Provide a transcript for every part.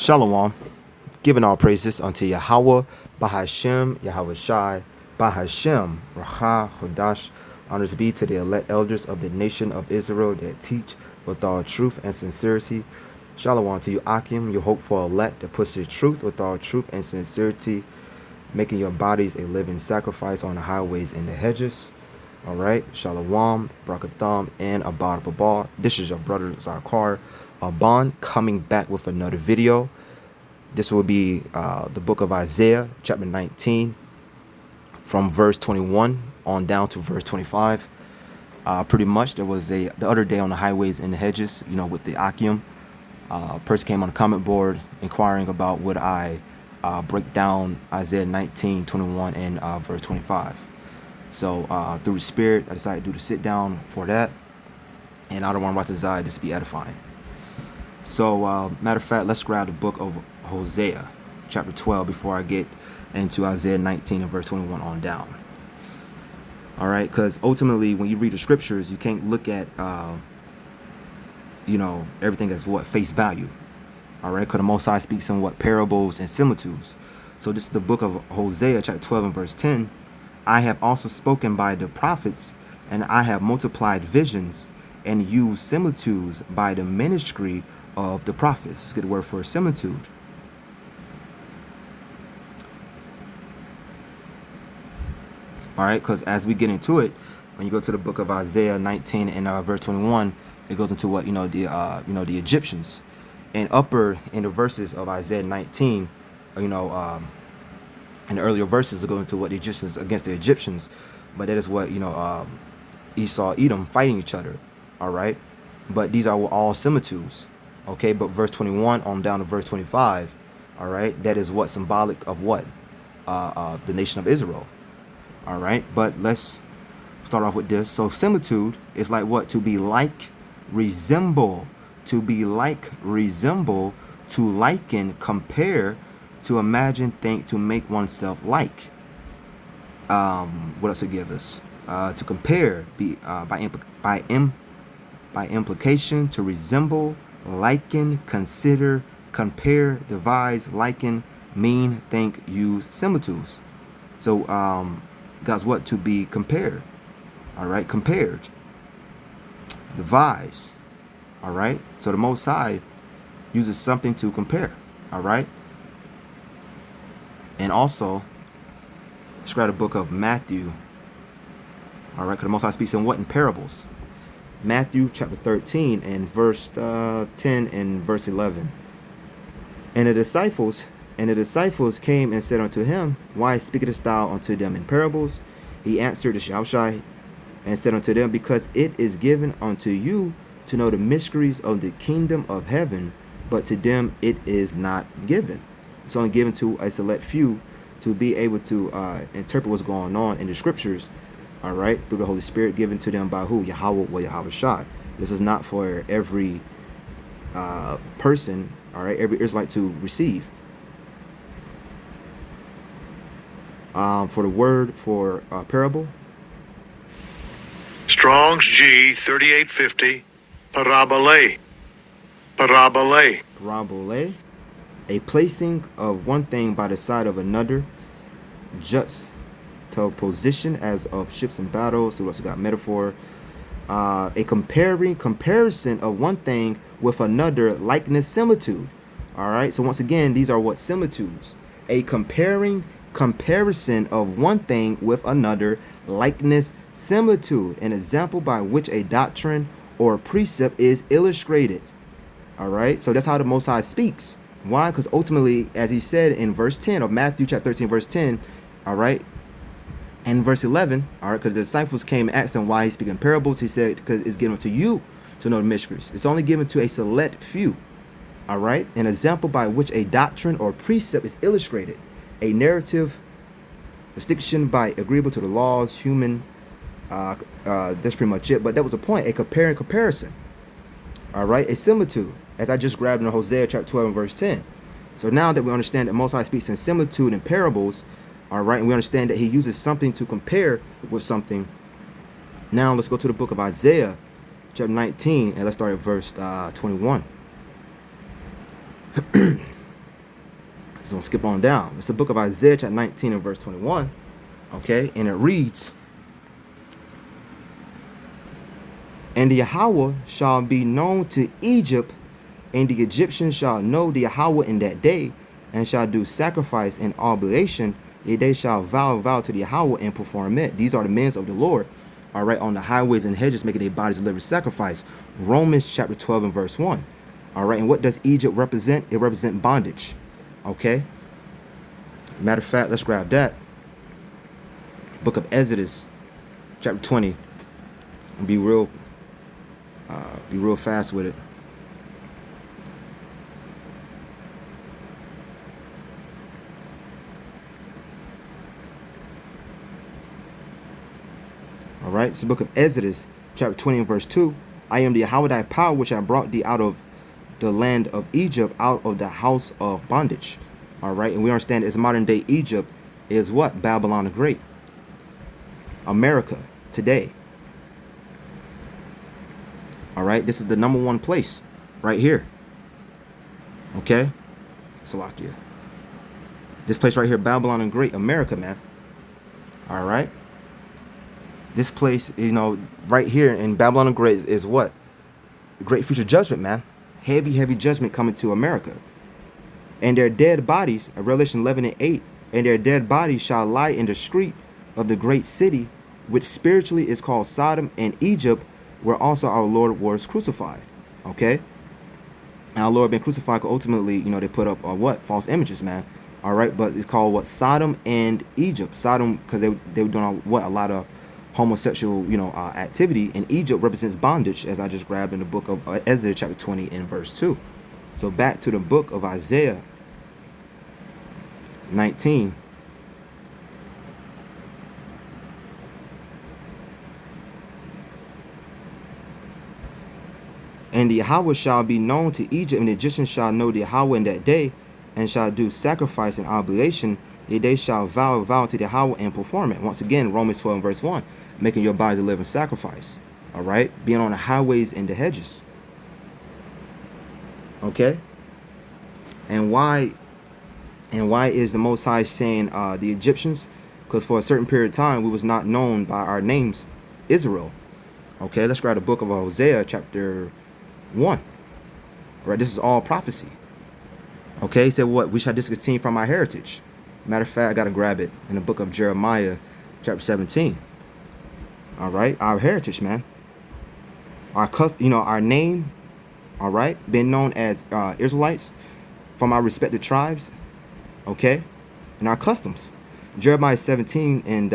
Shalom, giving all praises unto Yahweh, Bahashem, Yahweh Shai, Bahashem, Raha, Hodash. Honors be to the elect elders of the nation of Israel that teach with all truth and sincerity. Shalom to you, Akim, your hopeful elect that pushes truth with all truth and sincerity, making your bodies a living sacrifice on the highways and the hedges. All right, Shalom, Brakatham, and Abad Babal. This is your brother Zakar Aban coming back with another video. This will be the book of Isaiah, chapter 19, from verse 21 on down to verse 25. Pretty much, there was the other day on the highways and the hedges, you know, with the Akim. A person came on the comment board inquiring about would I break down Isaiah 19, 21, and verse 25. So through the Spirit, I decided to do the sit down for that. And I don't want to watch just be edifying. So matter of fact, let's grab the book of Hosea, chapter 12, before I get into Isaiah 19 and verse 21 on down. All right, because ultimately, when you read the scriptures, you can't look at, you know, everything as what face value. All right, because the Most High speaks in what parables and similitudes. So this is the book of Hosea, chapter 12 and verse 10. I have also spoken by the prophets, and I have multiplied visions and used similitudes by the ministry of the prophets. Let's get the word for similitude. All right, because as we get into it, when you go to the book of Isaiah 19 and verse 21, it goes into what the Egyptians, and upper in the verses of Isaiah 19, in the earlier verses, it goes into what the Egyptians against the Egyptians, but that is what Esau, Edom fighting each other. All right, but these are all similitudes. Okay, but verse 21 on down to verse 25. All right, that is what symbolic of what the nation of Israel. All right, but let's start off with this. So similitude is like what? To be like, resemble, to be like, resemble, to liken, compare, to imagine, think, to make oneself like. What else to give us? To compare, be by implication, to resemble, liken, consider, compare, devise, liken, mean, think, use, similitudes. So God's what? To be compared. All right, compared, devise. All right, so the Most High uses something to compare. All right, and also let's grab the book of Matthew. All right, because the Most High speaks in what? In parables. Matthew chapter 13 and verse 10 and verse 11. And the disciples came and said unto him, Why speakest thou unto them in parables? He answered the Shaushai and said unto them, Because it is given unto you to know the mysteries of the kingdom of heaven, but to them it is not given. It's only given to a select few to be able to interpret what's going on in the scriptures. All right, through the Holy Spirit given to them by who? Yahweh or Yahweh Shai. This is not for every person, all right, every Israelite to receive. For the word for parable, Strong's G 3850, parabole, parabole. parabole, a placing of one thing by the side of another, juxtaposition as of ships and battles. So we also got metaphor, a comparison of one thing with another, likeness, similitude. All right, so once again, these are what? Similitudes. A comparison of one thing with another, likeness, similitude, an example by which a doctrine or precept is illustrated. All right, so that's how the Most High speaks. Why? Because ultimately, as he said in verse 10 of Matthew chapter 13 verse 10, all right, and verse 11, all right, because the disciples came and asked him why he's speaking parables. He said, because it's given to you to know the mysteries. It's only given to a select few. All right, an example by which a doctrine or precept is illustrated, a narrative distinction by agreeable to the laws, human. That's pretty much it. But that was a point, a comparison. All right, a similitude, as I just grabbed in Hosea chapter 12 and verse 10. So now that we understand that Most High speaks in similitude and parables, all right, and we understand that he uses something to compare with something. Now let's go to the book of Isaiah chapter 19, and let's start at verse 21. Just gonna skip on down. It's the book of Isaiah, chapter 19 and verse 21. Okay, and it reads, "And the Yahweh shall be known to Egypt, and the Egyptians shall know the Yahweh in that day, and shall do sacrifice and oblation. Yea, they shall vow to the Yahweh and perform it." These are the men of the Lord, all right, on the highways and hedges, making their bodies a living sacrifice. Romans chapter 12 and verse 1. All right, and what does Egypt represent? It represents bondage. Okay. Matter of fact, let's grab that. Book of Exodus, chapter 20. And be real fast with it. All right, it's the book of Exodus, chapter 20 and verse 2. "I am the Yahweh thy power, which I brought thee out of the land of Egypt, out of the house of bondage." All right, and we understand as modern day Egypt is what? Babylon the Great. America today. All right, this is the number one place right here. Okay, Salakia. This place right here, Babylon the Great, America, man. All right. This place, you know, right here in Babylon the Great is what? Great future judgment, man. Heavy, heavy judgment coming to America. "And their dead bodies," Revelation 11 and 8, "and their dead bodies shall lie in the street of the great city, which spiritually is called Sodom and Egypt, where also our Lord was crucified." Okay? And our Lord been crucified, ultimately, you know, they put up what? False images, man. All right, but it's called what? Sodom and Egypt. Sodom, because they were doing what? A lot of homosexual, you know, activity. And Egypt represents bondage, as I just grabbed in the book of Exodus chapter 20 and verse 2. So back to the book of Isaiah 19. "And the Yahweh shall be known to Egypt, and the Egyptians shall know the Yahweh in that day, and shall do sacrifice and oblation. Yea, they shall vow to the Yahweh and perform it." Once again, Romans 12 and verse 1, making your bodies a living sacrifice. All right, being on the highways and the hedges. Okay, and why is the Most High saying the Egyptians? Because for a certain period of time, we was not known by our names, Israel. Okay, let's grab the book of Hosea, chapter 1. All right, this is all prophecy. Okay, he said what? "We shall discontinue from our heritage." Matter of fact, I got to grab it in the book of Jeremiah, chapter 17. All right, our heritage, man. Our name, all right, been known as Israelites from our respective tribes, okay, and our customs. Jeremiah 17 and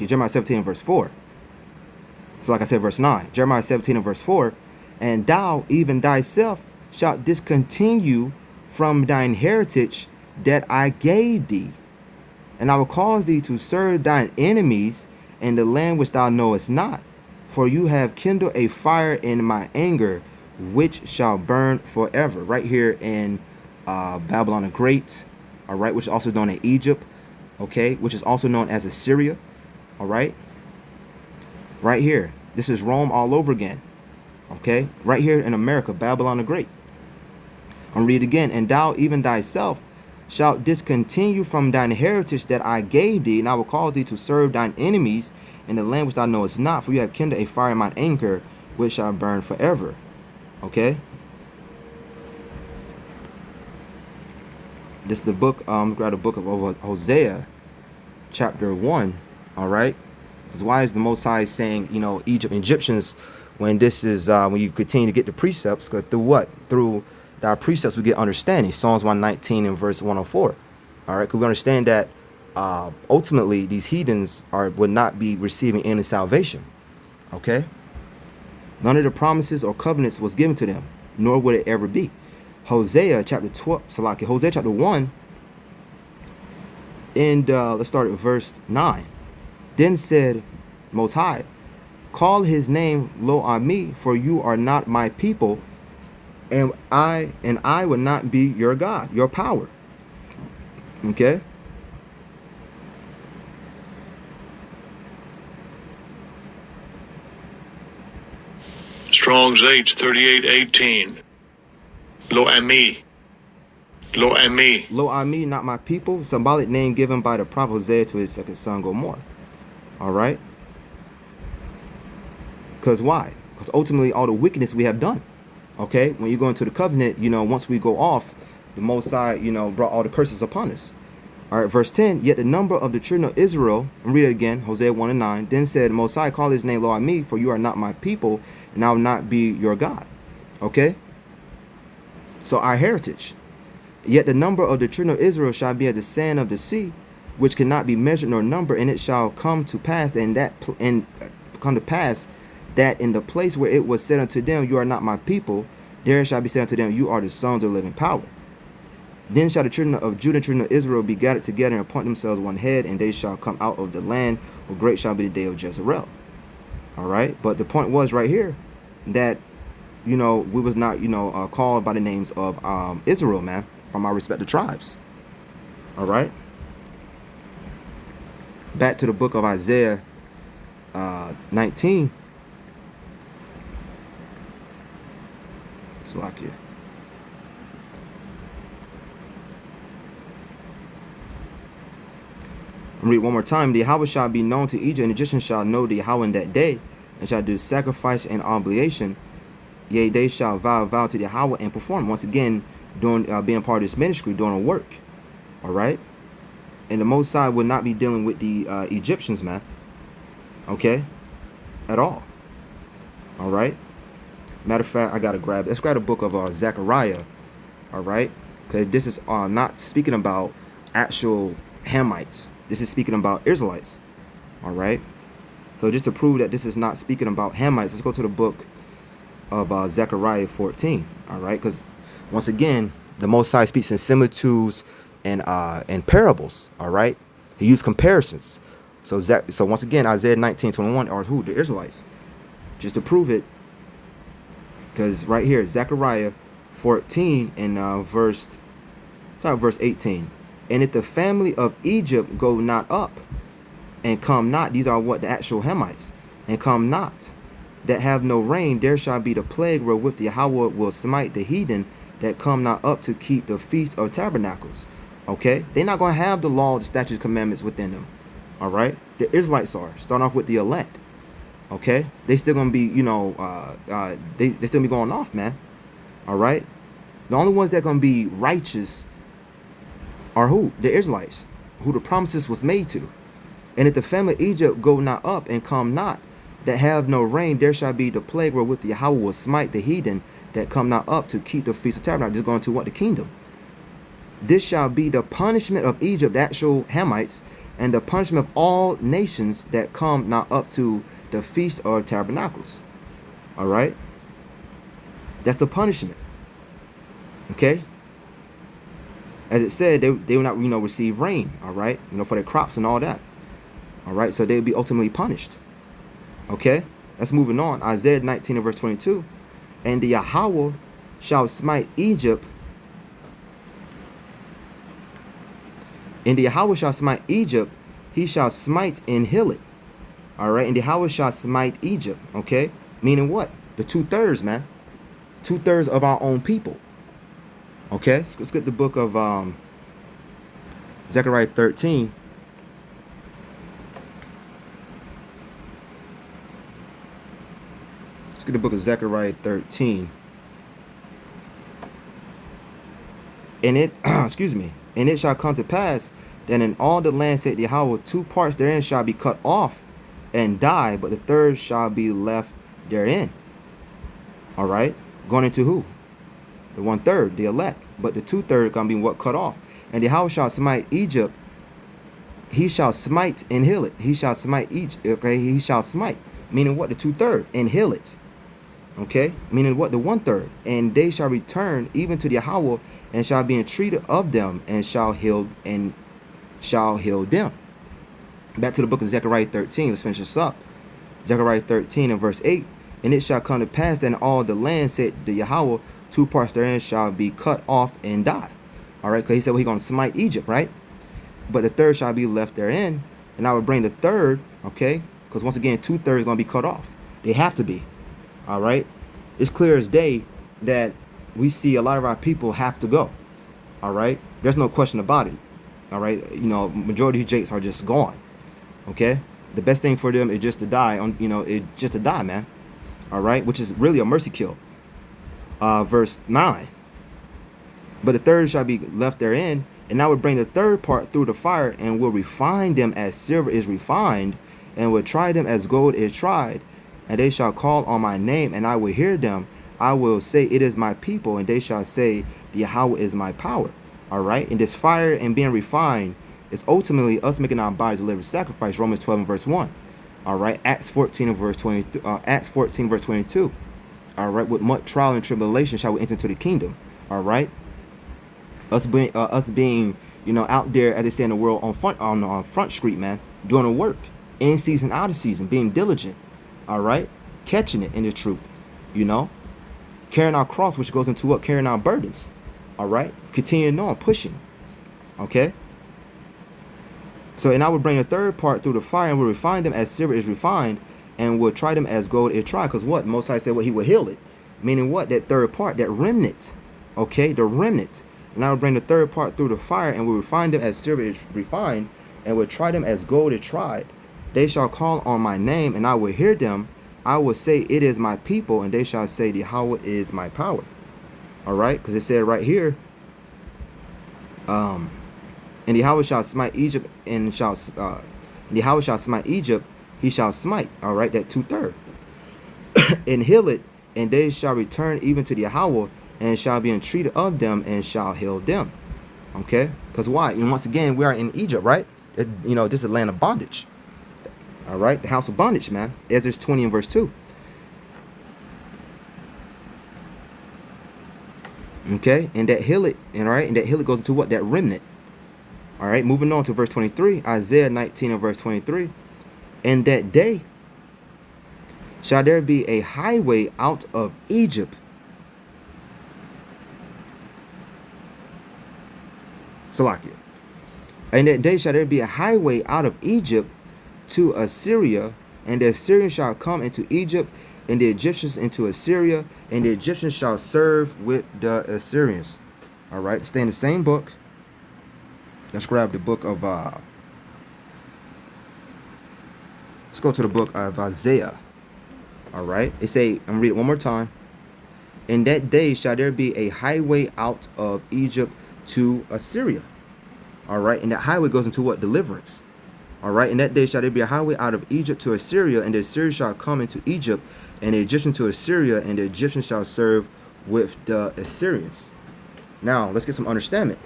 Jeremiah 17 and verse 4. So like I said, verse 9. Jeremiah 17 and verse 4. "And thou, even thyself, shalt discontinue from thine heritage that I gave thee. And I will cause thee to serve thine enemies in the land which thou knowest not. For you have kindled a fire in my anger, which shall burn forever." Right here in Babylon the Great, all right, which is also known as Egypt, okay, which is also known as Assyria, all right. Right here, this is Rome all over again, okay. Right here in America, Babylon the Great. I'll read again. "And thou, even thyself, shalt discontinue from thine heritage that I gave thee, and I will cause thee to serve thine enemies in the land which thou knowest not, for you have kindled a fire in mine anger, which shall burn forever." Okay. This is the book, grab the book of Hosea, chapter 1, all right? Because why is the Most High saying, you know, Egyptians, when this is, when you continue to get the precepts, because through what? Through our precepts we get understanding. Psalms 119 and verse 104, all right? Because we understand that ultimately these heathens would not be receiving any salvation, okay? None of the promises or covenants was given to them, nor would it ever be. Hosea chapter 12, Hosea chapter 1, and let's start at verse 9. "Then said Most High, call his name Lo Ami, for you are not my people, and I will not be your God, your power." Okay. Strong's H 3818. Lo ami. Lo ami. Lo ami, not my people, symbolic name given by the prophet Hosea to his second son Gomorrah. All right? Because why? Because ultimately all the wickedness we have done. Okay? When you go into the covenant, once we go off, the Most High, brought all the curses upon us. All right, verse 10, yet the number of the children of Israel, and read it again, Hosea 1 and 9, then said, Most High, call his name Lo ami, for you are not my people, and I will not be your God. Okay? So our heritage. Yet the number of the children of Israel shall be as the sand of the sea, which cannot be measured nor numbered, and it shall come to pass that in the place where it was said unto them, you are not my people, there shall be said unto them, you are the sons of the living power. Then shall the children of Judah and children of Israel be gathered together and appoint themselves one head, and they shall come out of the land, for great shall be the day of Jezreel. All right, but the point was right here that we was not called by the names of Israel, man, from our respective tribes. All right, back to the book of Isaiah 19. Slakia. Read one more time. The Yahweh shall be known to Egypt, and the Egyptians shall know the Yahweh in that day, and shall do sacrifice and oblation. Yea, they shall vow to the Yahweh and perform. Once again, doing being part of this ministry, doing a work. All right, and the Most High will not be dealing with the Egyptians, man. Okay, at all. All right. Matter of fact, let's grab the book of Zechariah. All right, because this is not speaking about actual Hamites. This is speaking about Israelites. All right. So just to prove that this is not speaking about Hamites, let's go to the book of Zechariah 14. All right. Because once again, the Most High speaks in similitudes and parables. All right. He used comparisons. So once again, Isaiah 19:21 are who? The Israelites. Just to prove it. Because right here, Zechariah 14 and verse 18. And if the family of Egypt go not up and come not, these are what the actual Hamites, and come not, that have no rain, there shall be the plague wherewith the Yahweh will smite the heathen that come not up to keep the feast of tabernacles. Okay? They're not going to have the law, the statutes, commandments within them. All right? The Israelites are. Start off with the elect. Okay? They still going to be, they still be going off, man. All right? The only ones that going to be righteous are who? The Israelites, who the promises was made to. And if the family of Egypt go not up and come not, that have no rain, there shall be the plague wherewith the Yahweh will smite the heathen that come not up to keep the feast of tabernacles. Just going to what? The kingdom. This shall be the punishment of Egypt, the actual Hamites, and the punishment of all nations that come not up to the feast of tabernacles. All right? That's the punishment. Okay? As it said, they will not, receive rain, all right, for their crops and all that. All right, so they will be ultimately punished. Okay, let's moving on. Isaiah 19 and verse 22. And the Yahweh shall smite Egypt. And the Yahweh shall smite Egypt, he shall smite and heal it. All right, and the Yahweh shall smite Egypt. Okay, meaning what? The 2/3, man. 2/3 of our own people. Okay, let's get the book of Zechariah 13. Let's get the book of Zechariah 13. And it, excuse me, and it shall come to pass that in all the land, said Yahweh, 2 parts therein shall be cut off and die, but the third shall be left therein. All right, going into who? The 1/3, the elect, but the 2/3 gonna be what? Cut off. And the Yahweh shall smite Egypt. He shall smite and heal it. He shall smite Egypt. Okay, he shall smite, meaning what? The 2/3 and heal it. Okay, meaning what? The 1/3, and they shall return even to the Yahweh and shall be entreated of them and shall heal them. Back to the book of Zechariah 13. Let's finish this up. Zechariah 13 and verse 8. And it shall come to pass that in all the land, said the Yahweh, 2 parts therein shall be cut off and die. All right, because he said, well, he's going to smite Egypt, right? But the third shall be left therein. And I will bring the third, okay? Because once again, 2/3 going to be cut off. They have to be. All right? It's clear as day that we see a lot of our people have to go. All right, there's no question about it. All right, majority of these jakes are just gone. Okay, the best thing for them is just to die on, just to die, man. All right, which is really a mercy kill. Verse 9. But the third shall be left therein, and I will bring the third part through the fire, and will refine them as silver is refined, and will try them as gold is tried. And they shall call on my name, and I will hear them. I will say, it is my people, and they shall say, the Yahweh is my power. All right, and this fire and being refined is ultimately us making our bodies a living sacrifice. Romans 12 and verse 1. All right, Acts 14 and verse 20. Acts 14 verse 22. All right, with much trial and tribulation shall we enter into the kingdom. All right, us being out there, as they say in the world, on front street, man, doing the work, in season, out of season, being diligent. All right, catching it in the truth, carrying our cross, which goes into what? Carrying our burdens. All right, continuing on, pushing. Okay. So, and I will bring a third part through the fire, and will refine them as silver is refined, and will try them as gold is tried. Because what? Most High said, he will heal it. Meaning what? That third part, that remnant. Okay, the remnant. And I will bring the third part through the fire, and will refine them as silver is refined, and will try them as gold is tried. They shall call on my name, and I will hear them. I will say, it is my people, and they shall say, the Yahweh is my power. All right, because it said right here, and the Yahweh shall smite Egypt, and the Yahweh shall smite Egypt, he shall smite. All right, that 2/3. And heal it, and they shall return even to the Yahweh, and shall be entreated of them, and shall heal them. Okay, because why? And once again, we are in Egypt, right? This is a land of bondage. All right, the house of bondage, man. Ezra 20 and verse 2. Okay, and that heal it, and that heal it goes into what? That remnant. All right, moving on to verse 23, Isaiah 19 and verse 23. In that day shall there be a highway out of Egypt. Salakia. In that day shall there be a highway out of Egypt to Assyria, and the Assyrians shall come into Egypt, and the Egyptians into Assyria, and the Egyptians shall serve with the Assyrians. All right, stay in the same book. Let's grab the book of let's go to the book of Isaiah. All right, they say, I'm gonna read it one more time. In that day shall there be a highway out of Egypt to Assyria. All right, and that highway goes into what? Deliverance. All right, in that day shall there be a highway out of Egypt to Assyria, and the Assyrians shall come into Egypt, and the Egyptians to Assyria, and the Egyptians shall serve with the Assyrians. Now, let's get some understanding.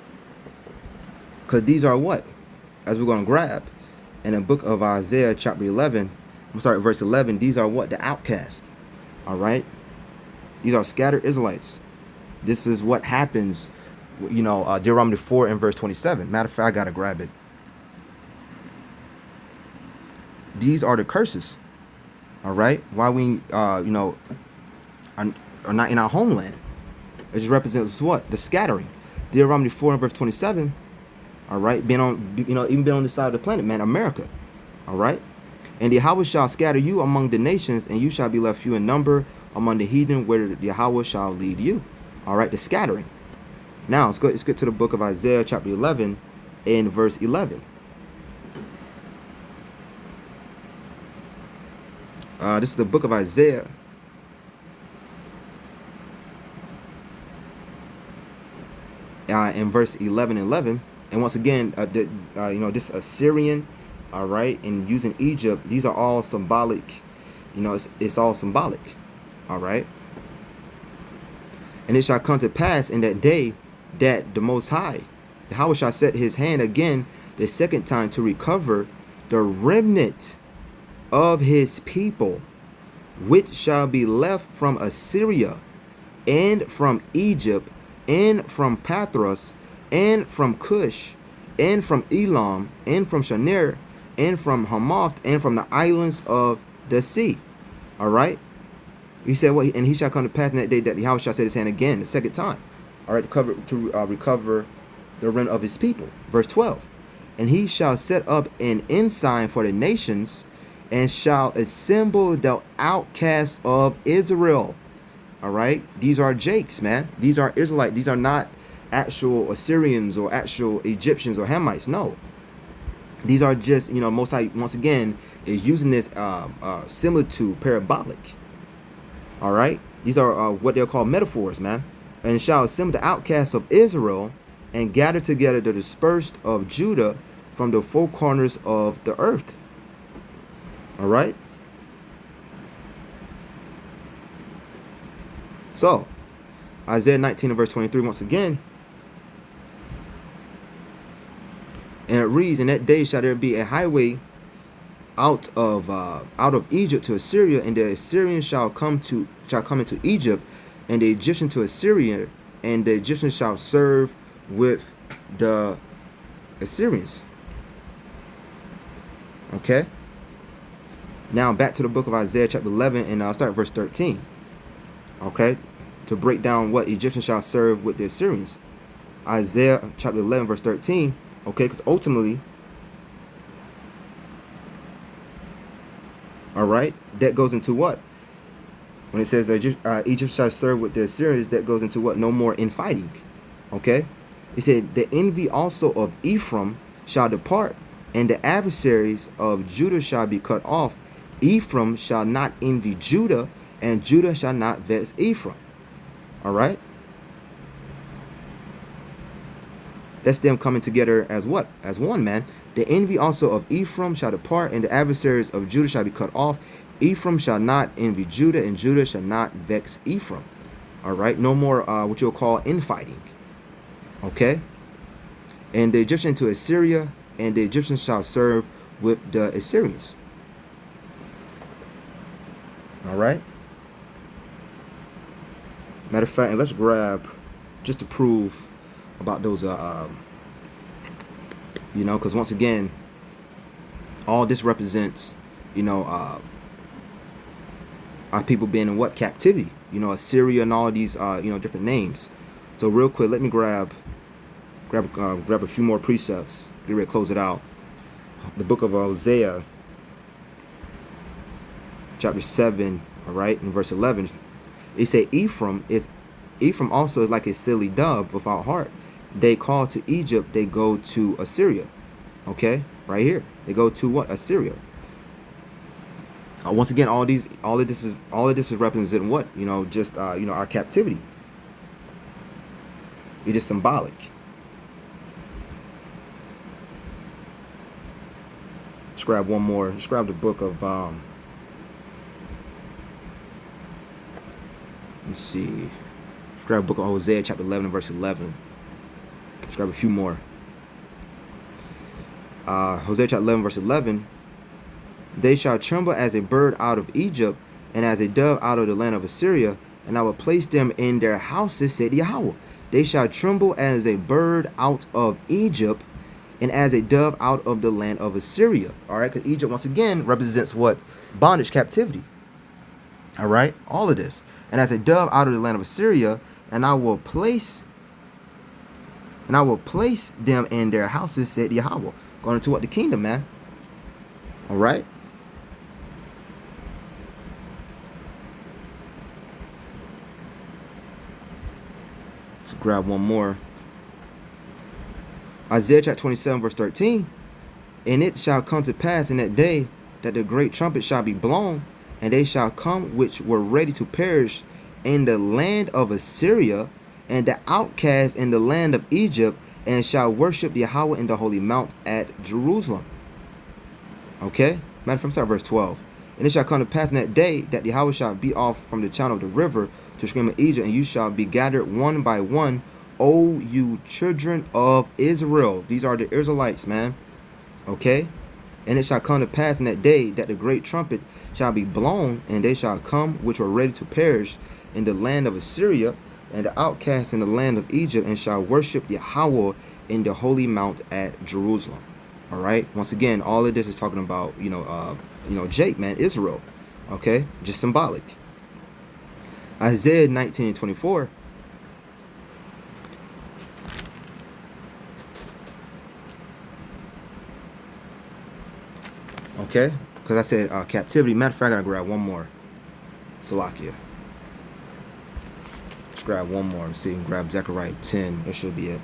Because these are what? As we're going to grab in the book of Isaiah chapter 11, verse 11, these are what? The outcast. All right? These are scattered Israelites. This is what happens, Deuteronomy 4 and verse 27. Matter of fact, I got to grab it. These are the curses. All right? Why we, are not in our homeland. It just represents what? The scattering. Deuteronomy 4 and verse 27. All right, being on, even being on the side of the planet, man, America. All right, and the Yahweh shall scatter you among the nations, and you shall be left few in number among the heathen, where the Yahweh shall lead you. All right, the scattering. Now let's get to the book of Isaiah, chapter 11, and verse 11. This is the book of Isaiah. In verse 11. And once again, this Assyrian, all right, and using Egypt, these are all symbolic. It's all symbolic, all right. And it shall come to pass in that day that the Most High, Yahweh, shall set his hand again the second time to recover the remnant of his people, which shall be left from Assyria, and from Egypt, and from Pathros, and from Cush, and from Elam, and from Shinar, and from Hamath, and from the islands of the sea. All right. He said, "What? And he shall come to pass in that day that Yahweh shall set his hand again the second time." All right, to recover the remnant of his people. Verse 12. And he shall set up an ensign for the nations, and shall assemble the outcasts of Israel. All right, these are Jakes, man. These are Israelites. These are not actual Assyrians or actual Egyptians or Hamites. No, these are just, you know, Most High once again is using this similar to parabolic. All right, these are what they're called metaphors, man. And shall assemble the outcasts of Israel and gather together the dispersed of Judah from the four corners of the earth. All right. So, Isaiah 19 and verse 23 once again. And it reads, "In that day shall there be a highway out of Egypt to Assyria, and the Assyrians shall come into Egypt, and the Egyptian to Assyria, and the Egyptians shall serve with the Assyrians." Okay. Now back to the book of Isaiah chapter 11, and I'll start at verse 13. Okay, to break down what Egyptians shall serve with the Assyrians. Isaiah chapter 11 verse 13. Okay, because ultimately, all right, that goes into what? When it says that Egypt shall serve with the Assyrians, that goes into what? No more infighting. Okay, it said the envy also of Ephraim shall depart, and the adversaries of Judah shall be cut off. Ephraim shall not envy Judah, and Judah shall not vex Ephraim. All right, that's them coming together as what? As one, man. The envy also of Ephraim shall depart, and the adversaries of Judah shall be cut off. Ephraim shall not envy Judah, and Judah shall not vex Ephraim. All right, no more what you'll call infighting. Okay, and the Egyptian to Assyria, and the Egyptians shall serve with the Assyrians. All right. Matter of fact, and let's grab just to prove about those, you know, because once again, all this represents, you know, our people being in what? Captivity. You know, Assyria and all these, you know, different names. So real quick, let me grab a few more precepts. Get ready to close it out. The book of Hosea, chapter 7, all right, in verse 11. It say Ephraim also is like a silly dove without heart. They call to Egypt, they go to Assyria. Okay, right here. They go to what? Assyria. Once again, all of this is representing what? You know, just you know, our captivity. It is symbolic. Let's grab one more. Let's grab the book of let's see. Let's grab the book of Hosea, chapter 11, verse 11. Let's grab a few more. Hosea chapter 11, verse 11. They shall tremble as a bird out of Egypt, and as a dove out of the land of Assyria, and I will place them in their houses, said Yahweh. They shall tremble as a bird out of Egypt, and as a dove out of the land of Assyria. All right, because Egypt, once again, represents what? Bondage, captivity. All right, all of this. And as a dove out of the land of Assyria, and I will place them in their houses, said Yahweh. Going into what? The kingdom, man. All right. Let's grab one more. Isaiah chapter 27, verse 13. And it shall come to pass in that day that the great trumpet shall be blown, and they shall come which were ready to perish in the land of Assyria, and the outcast in the land of Egypt, and shall worship Yahweh in the holy mount at Jerusalem. Okay? Matter of fact, start verse 12. And it shall come to pass in that day that Yahweh shall be off from the channel of the river to stream of Egypt, and you shall be gathered one by one, O you children of Israel. These are the Israelites, man. Okay? And it shall come to pass in that day that the great trumpet shall be blown, and they shall come which were ready to perish in the land of Assyria, and the outcasts in the land of Egypt, and shall worship Yahweh in the holy mount at Jerusalem. All right. Once again, all of this is talking about, you know, Jake, man, Israel. Okay, just symbolic. Isaiah 19 and 24. Okay, because I said captivity. Matter of fact, I gotta grab one more. Salakia. Let's grab one more. Let's see, grab Zechariah 10. That should be it.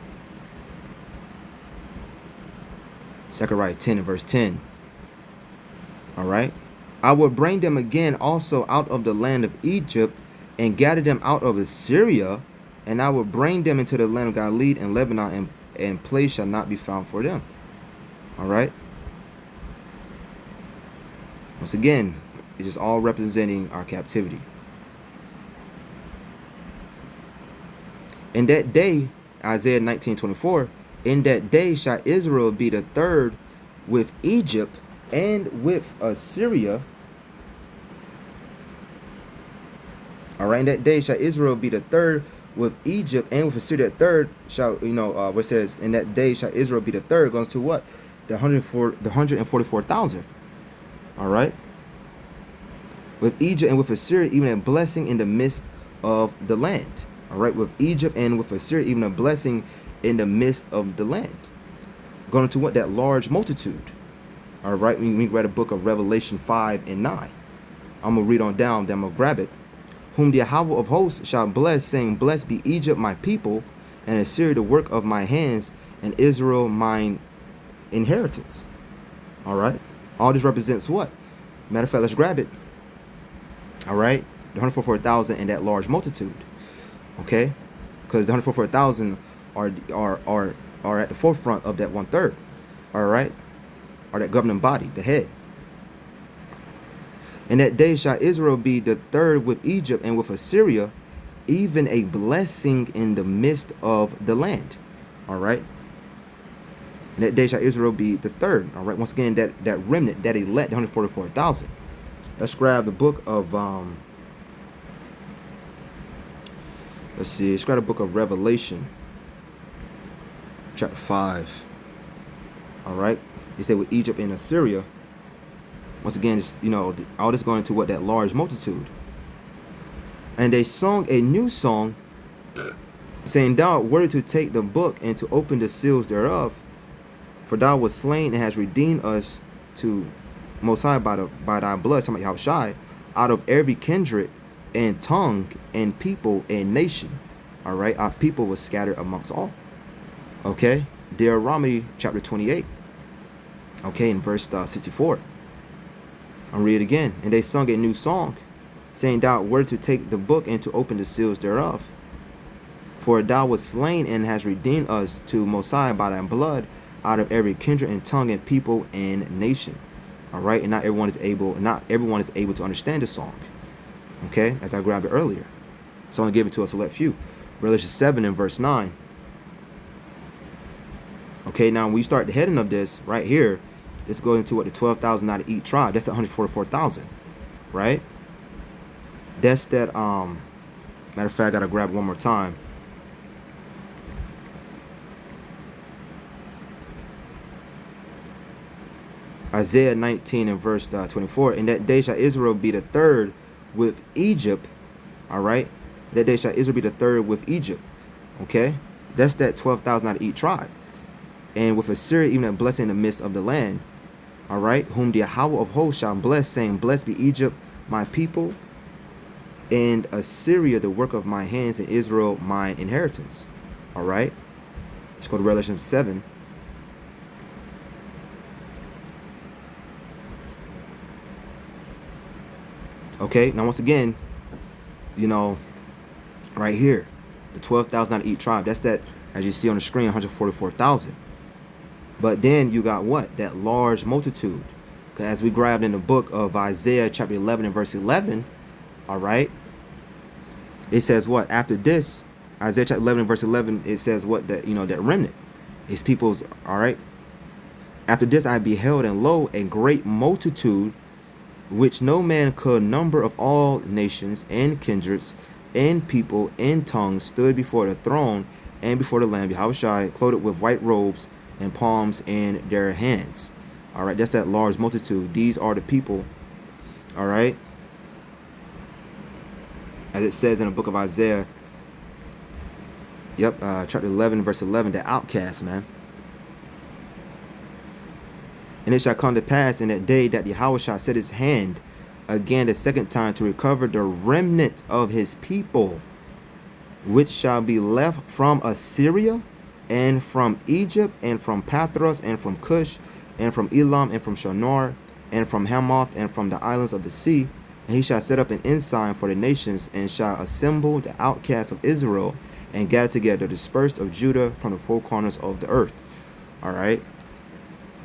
Zechariah 10 and verse 10. All right. I will bring them again also out of the land of Egypt and gather them out of Assyria, and I will bring them into the land of Galilee and Lebanon, and place shall not be found for them. All right. Once again, it's just all representing our captivity. In that day, Isaiah 19:24, in that day shall Israel be the third with Egypt and with Assyria. All right, in that day shall Israel be the third with Egypt and with Assyria. That third shall, where it says, in that day shall Israel be the third, goes to what? The 144,000. All right. With Egypt and with Assyria, even a blessing in the midst of the land. All right. With Egypt and with Assyria, even a blessing in the midst of the land. Going to what? That large multitude. All right. We read a book of Revelation 5 and 9. I'm going to read on down. Then I'm going to grab it. Whom the Yahweh of hosts shall bless, saying, blessed be Egypt, my people, and Assyria, the work of my hands, and Israel, mine inheritance. All right. All this represents what? Matter of fact, let's grab it. All right. The 144,000 and that large multitude. Okay. Because the 144,000 are at the forefront of that 1/3. All right. Or that governing body, the head. In that day shall Israel be the third with Egypt and with Assyria, even a blessing in the midst of the land. All right. In that day shall Israel be the third. All right. Once again, that remnant, that elect, 144,000. Let's grab the book of let's see. Let's grab the book of Revelation, chapter 5. All right. He said with Egypt and Assyria. Once again, all this going into what? That large multitude. And they sung a new song, saying, thou art worthy to take the book and to open the seals thereof. For thou wast slain and hast redeemed us to Most High by thy blood, talking about Yahushai, out of every kindred and tongue and people and nation. All right. Our people was scattered amongst all. Okay. Deuteronomy chapter 28. Okay. In verse 64. I'll read it again. And they sung a new song, saying, thou art worthy to take the book and to open the seals thereof. For thou wast slain and hast redeemed us to Most High by thy blood, out of every kindred and tongue and people and nation. All right. And not everyone is able to understand the song. Okay. As I grabbed it earlier. So I'm going to give it to a select few. Revelation 7 and verse 9. Okay. Now when we start the heading of this right here, it's going into what? The 12,000 out of each tribe. That's the 144,000. Right. That's that. Matter of fact, I got to grab it one more time. Isaiah 19 and verse 24. In that day shall Israel be the third with Egypt. All right. In that day shall Israel be the third with Egypt. Okay. That's that 12,000 out of each tribe. And with Assyria, even a blessing in the midst of the land. All right. Whom the Yahweh of hosts shall bless, saying, blessed be Egypt, my people, and Assyria, the work of my hands, and Israel, mine inheritance. All right. Let's go to Revelation 7. Okay, now once again, right here, the 12,000 out of each tribe. That's that, as you see on the screen, 144,000. But then you got what? That large multitude. Because as we grabbed in the book of Isaiah chapter 11 and verse 11, all right, it says what? After this, Isaiah chapter 11 and verse 11, it says what? That, that remnant, his people's, all right. After this I beheld, and lo, a great multitude, which no man could number, of all nations and kindreds and people and tongues, stood before the throne and before the Lamb, Yahushua, clothed with white robes and palms in their hands. All right, that's that large multitude. These are the people. All right. As it says in the book of Isaiah. Yep, chapter 11, verse 11, the outcast, man. And it shall come to pass in that day that Yahweh shall set his hand again the second time to recover the remnant of his people, which shall be left from Assyria, and from Egypt, and from Pathros, and from Cush, and from Elam, and from Shinar, and from Hamath, and from the islands of the sea. And he shall set up an ensign for the nations, and shall assemble the outcasts of Israel, and gather together the dispersed of Judah from the four corners of the earth. All right.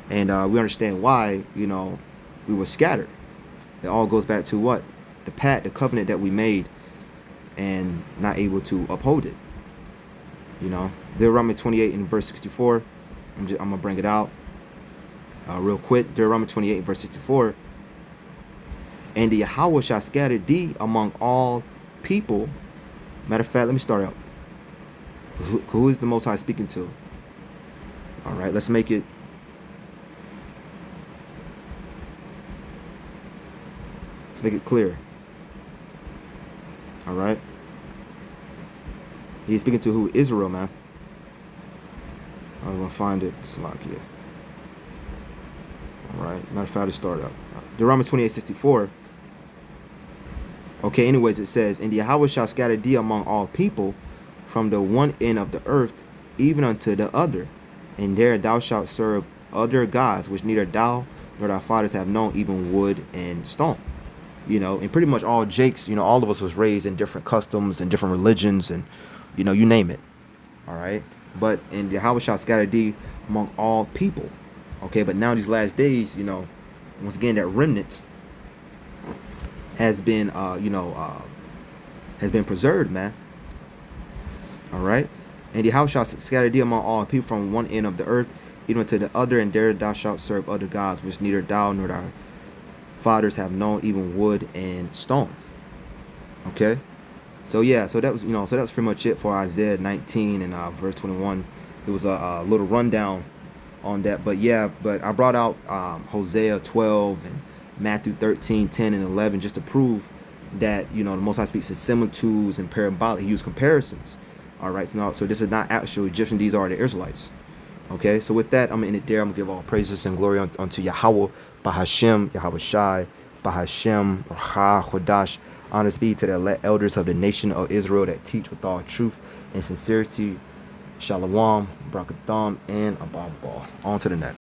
And we understand why, we were scattered. It all goes back to what? The covenant that we made, and not able to uphold it. Deuteronomy 28 and verse 64. I'm going to bring it out real quick. Deuteronomy 28 and verse 64. And the Yahweh shall scatter thee among all people. Matter of fact, let me start out. Who is the Most High speaking to? All right, let's make it. Let's make it clear. All right. He's speaking to who? Israel, man. I'm going to find it. Salakia. All right. Matter of fact, let's start out. Deuteronomy 28:64. Okay, anyways, it says, and the Yahweh shall scatter thee among all people, from the one end of the earth, even unto the other. And there thou shalt serve other gods, which neither thou nor thy fathers have known, even wood and stone. And pretty much all Jakes, all of us was raised in different customs and different religions, and, you name it. All right. But and Yahweh shall scatter thee among all people. Okay, but now these last days, once again, that remnant has been, has been preserved, man. All right. And Yahweh shall scatter thee among all people from one end of the earth, even to the other, and there thou shalt serve other gods, which neither thou nor thy fathers have known, even wood and stone. Okay. So yeah, so that was, so that's pretty much it for Isaiah 19 and verse 21. It was a little rundown on that, but I brought out Hosea 12 and Matthew 13, 10, and 11 just to prove that the Most High speaks in similitudes and parabolic. He used comparisons. All right, so this is not actual Egyptian; these are the Israelites. Okay, so with that, I'm gonna end it there. I'm gonna give all praises and glory unto Yahweh, Bahashem, Yahweh Shai, Bahashem, Raha, Chodash. Honors be to the elect elders of the nation of Israel that teach with all truth and sincerity. Shalom, Brakatham, and Abba. On to the next.